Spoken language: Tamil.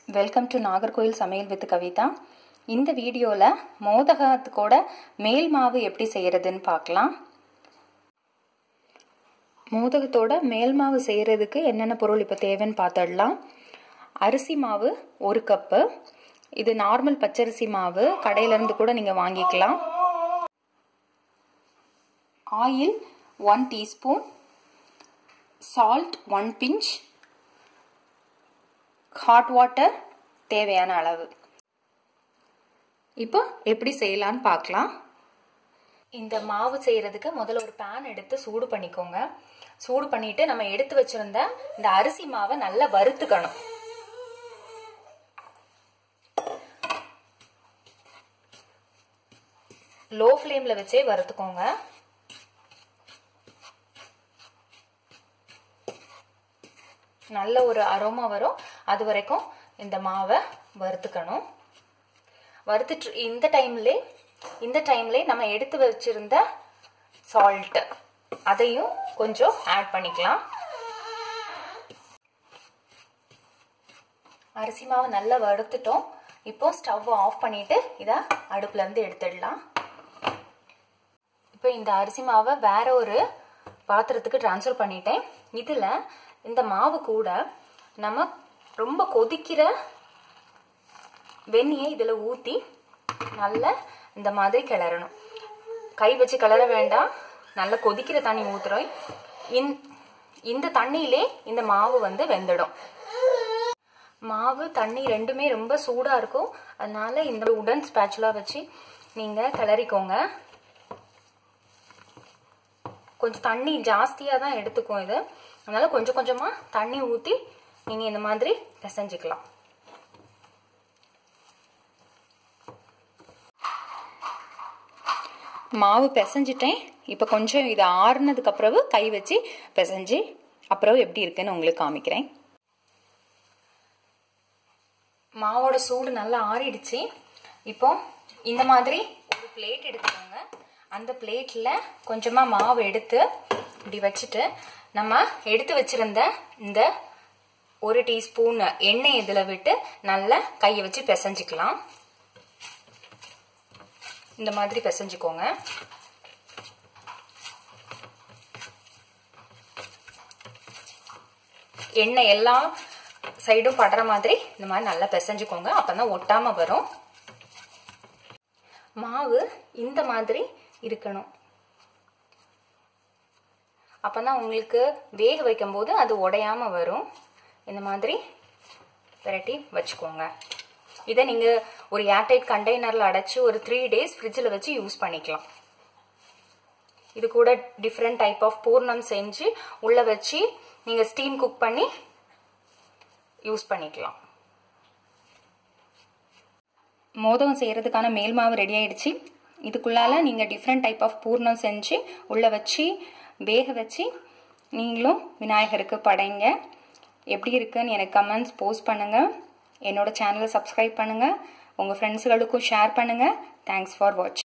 வெல்கம் டு நாகர்கோயில் சமையல் வித் கவிதா. இந்த வீடியோவில் மோதகத்தோட மேல் மாவு எப்படி செய்யறதுன்னு பார்க்கலாம். மோதகத்தோட மேல் மாவு செய்யறதுக்கு என்னென்ன பொருள் இப்போ தேவைன்னு பார்த்துடலாம். அரிசி மாவு 1 கப்பு. இது நார்மல் பச்சரிசி மாவு, கடையிலேருந்து கூட நீங்கள் வாங்கிக்கலாம். Oil 1 teaspoon, salt 1 pinch, hot water தேவையான அளவு. இப்போ எப்படி செய்யலான்னு பார்க்கலாம். இந்த மாவு செய்யறதுக்கு முதல்ல ஒரு பேன் எடுத்து சூடு பண்ணிக்கோங்க. சூடு பண்ணிட்டு நம்ம எடுத்து வச்சிருந்த இந்த அரிசி மாவை நல்லா வறுத்துக்கணும். லோ ஃப்ளேம்ல வச்சே வறுத்துக்கோங்க. நல்ல ஒரு அரோமா வரும், அது வரைக்கும் இந்த மாவை வறுத்துக்கணும். வறுத்துட்டு இந்த டைம்ல நம்ம எடுத்து வச்சிருந்த சால்ட் அதையும் கொஞ்சம் ஆட் பண்ணிக்கலாம். அரிசி மாவு நல்லா வறுத்துட்டோம். இப்போ ஸ்டவ் ஆஃப் பண்ணிட்டு இதை அடுப்புல இருந்து எடுத்துடலாம். இப்போ இந்த அரிசி மாவை வேற ஒரு பாத்திரத்துக்கு டிரான்ஸ்ஃபர் பண்ணிட்டேன். இதுல இந்த மாவு கூட நம்ம ரொம்ப கொதிக்கிற வெந்நியை இதுல ஊத்தி நல்லா இந்த மாதிரி கிளறணும். கை வச்சு கிளற வேண்டாம், நல்லா கொதிக்கிற தண்ணி ஊத்துறோம். இந்த தண்ணியிலே இந்த மாவு வெந்துடும். மாவு தண்ணி ரெண்டுமே ரொம்ப சூடா இருக்கும், அதனால இந்த உடன் ஸ்பேச்சுலா வச்சு நீங்க கிளறிக்கோங்க. கொஞ்சம் தண்ணி ஜாஸ்தியா தான் எடுத்துக்கும் இது, அதனால கொஞ்சம் கொஞ்சமா தண்ணி ஊத்தி நீங்க இந்த மாதிரி பிசைஞ்சுக்கலாம். மாவு பிசைஞ்சிட்டேன். இப்போ கொஞ்சம் இது ஆறுனதுக்கு அப்புறம் கை வச்சு பிசைஞ்சு அப்புறம் எப்படி இருக்குன்னு உங்களுக்கு காமிக்கிறேன். மாவோட சூடு நல்லா ஆறிடுச்சு. இப்போ இந்த மாதிரி ஒரு பிளேட் எடுத்துக்கோங்க. அந்த பிளேட்ல கொஞ்சமா மாவு எடுத்து இப்படி வச்சுட்டு நம்ம எடுத்து வச்சிருந்த இந்த 1 டீஸ்பூன் எண்ணெய் இதுல விட்டு நல்லா கையை வச்சு பிசைஞ்சுக்கலாம். இந்த மாதிரி பிசைஞ்சுக்கோங்க. எண்ணெய் எல்லா சைடும் படுற மாதிரி இந்த மாதிரி நல்லா பிசைஞ்சுக்கோங்க. அப்பதான் ஒட்டாம வரும். மாவு இந்த மாதிரி இருக்கணும். அப்பதான் உங்களுக்கு வேக வைக்கும் போது அது உடையாம வரும். இந்த மாதிரி வெரைட்டி வச்சுக்கோங்க. இதை நீங்க ஒரு ஏர்டைட் கண்டெய்னர்ல அடைச்சு ஒரு 3 டேஸ் ஃப்ரிட்ஜில் வச்சு யூஸ் பண்ணிக்கலாம். இது கூட டிஃப்ரெண்ட் டைப் ஆஃப் பூர்ணம் செஞ்சு உள்ள வச்சு நீங்க ஸ்டீம் குக் பண்ணி யூஸ் பண்ணிக்கலாம். மோதகம் செய்யறதுக்கான மேல் மாவு ரெடி ஆயிடுச்சு. இதுக்குள்ளால நீங்க டிஃப்ரெண்ட் டைப் ஆஃப் பூர்ணம் செஞ்சு உள்ள வச்சு வேக வச்சு நீங்களும் விநாயகருக்கு படைங்க. எப்படி இருக்குன்னு எனக்கு கமெண்ட்ஸ் போஸ்ட் பண்ணுங்க. என்னோட சேனலை சப்ஸ்கிரைப் பண்ணுங்க. உங்க ஃப்ரெண்ட்ஸுகளுக்கும் ஷேர் பண்ணுங்க. தேங்க்ஸ் ஃபார் வாட்சிங்.